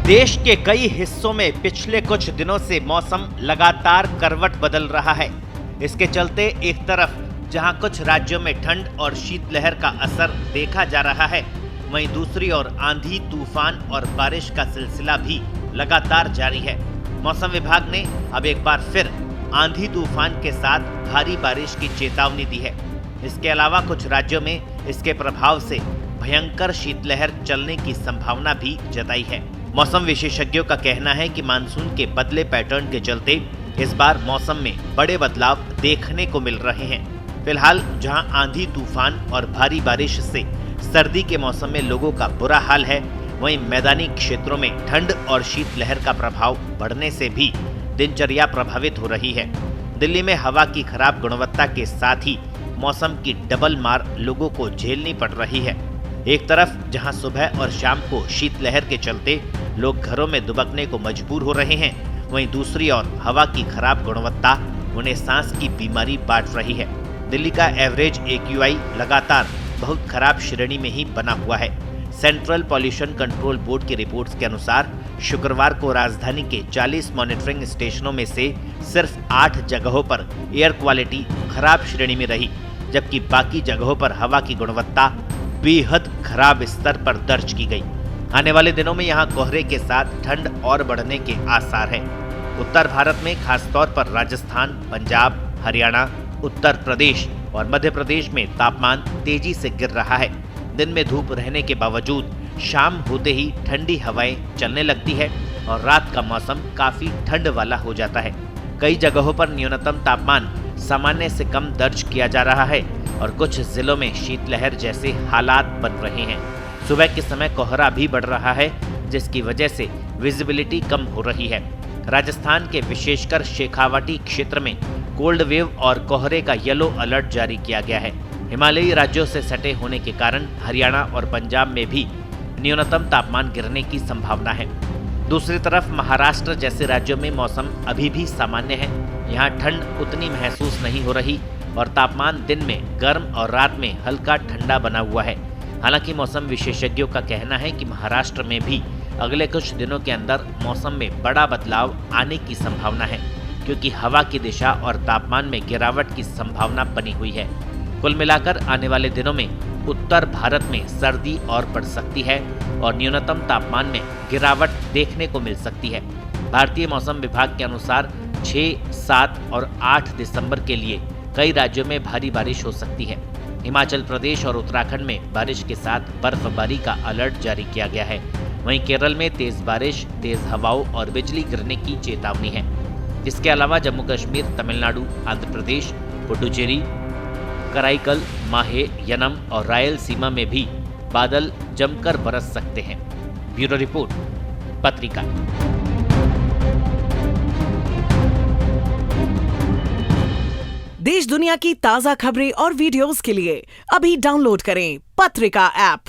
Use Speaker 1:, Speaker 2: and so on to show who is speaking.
Speaker 1: देश के कई हिस्सों में पिछले कुछ दिनों से मौसम लगातार करवट बदल रहा है। इसके चलते एक तरफ जहां कुछ राज्यों में ठंड और शीतलहर का असर देखा जा रहा है, वहीं दूसरी ओर आंधी, तूफान और बारिश का सिलसिला भी लगातार जारी है। मौसम विभाग ने अब एक बार फिर आंधी तूफान के साथ भारी बारिश की चेतावनी दी है। इसके अलावा कुछ राज्यों में इसके प्रभाव से भयंकर शीतलहर चलने की संभावना भी जताई है। मौसम विशेषज्ञों का कहना है कि मानसून के बदले पैटर्न के चलते इस बार मौसम में बड़े बदलाव देखने को मिल रहे हैं। फिलहाल जहां आंधी, तूफान और भारी बारिश से सर्दी के मौसम में लोगों का बुरा हाल है, वहीं मैदानी क्षेत्रों में ठंड और शीतलहर का प्रभाव बढ़ने से भी दिनचर्या प्रभावित हो रही है। दिल्ली में हवा की खराब गुणवत्ता के साथ ही मौसम की डबल मार लोगों को झेलनी पड़ रही है। एक तरफ जहां सुबह और शाम को शीतलहर के चलते लोग घरों में दुबकने को मजबूर हो रहे हैं, वहीं दूसरी ओर हवा की खराब गुणवत्ता उन्हें सांस की बीमारी बांट रही है। दिल्ली का एवरेज AQI लगातार बहुत खराब श्रेणी में ही बना हुआ है। सेंट्रल पॉल्यूशन कंट्रोल बोर्ड की रिपोर्ट्स के अनुसार शुक्रवार को राजधानी के 40 मॉनिटरिंग स्टेशनों में से सिर्फ 8 जगहों पर एयर क्वालिटी खराब श्रेणी में रही, जबकि बाकी जगहों पर हवा की गुणवत्ता बेहद खराब स्तर पर दर्ज की गई। आने वाले दिनों में यहां कोहरे के साथ ठंड और बढ़ने के आसार हैं। उत्तर भारत में खासतौर पर राजस्थान, पंजाब, हरियाणा, उत्तर प्रदेश और मध्य प्रदेश में तापमान तेजी से गिर रहा है। दिन में धूप रहने के बावजूद शाम होते ही ठंडी हवाएं चलने लगती है और रात का मौसम काफी ठंड वाला हो जाता है। कई जगहों पर न्यूनतम तापमान सामान्य से कम दर्ज किया जा रहा है और कुछ जिलों में शीतलहर जैसे हालात बन रहे हैं। सुबह के समय कोहरा भी बढ़ रहा है, जिसकी वजह से विजिबिलिटी कम हो रही है। राजस्थान के विशेषकर शेखावाटी क्षेत्र में कोल्ड वेव और कोहरे का येलो अलर्ट जारी किया गया है। हिमालयी राज्यों से सटे होने के कारण हरियाणा और पंजाब में भी न्यूनतम तापमान गिरने की संभावना है। दूसरी तरफ महाराष्ट्र जैसे राज्यों में मौसम अभी भी सामान्य है। यहाँ ठंड उतनी महसूस नहीं हो रही और तापमान दिन में गर्म और रात में हल्का ठंडा बना हुआ है। हालांकि मौसम विशेषज्ञों का कहना है कि महाराष्ट्र में भी अगले कुछ दिनों के अंदर मौसम में बड़ा बदलाव आने की संभावना है, क्योंकि हवा की दिशा और तापमान में गिरावट की संभावना बनी हुई है। कुल मिलाकर आने वाले दिनों में उत्तर भारत में सर्दी और बढ़ सकती है और न्यूनतम तापमान में गिरावट देखने को मिल सकती है। भारतीय मौसम विभाग के अनुसार 6, 7 और 8 दिसंबर के लिए कई राज्यों में भारी बारिश हो सकती है। हिमाचल प्रदेश और उत्तराखंड में बारिश के साथ बर्फबारी का अलर्ट जारी किया गया है। वहीं केरल में तेज बारिश, तेज हवाओं और बिजली गिरने की चेतावनी है। इसके अलावा जम्मू कश्मीर, तमिलनाडु, आंध्र प्रदेश, पुडुचेरी, कराईकल, माहे, यनम और रायलसीमा में भी बादल जमकर बरस सकते हैं। ब्यूरो रिपोर्ट, पत्रिका।
Speaker 2: देश दुनिया की ताजा खबरें और वीडियोस के लिए अभी डाउनलोड करें पत्रिका ऐप।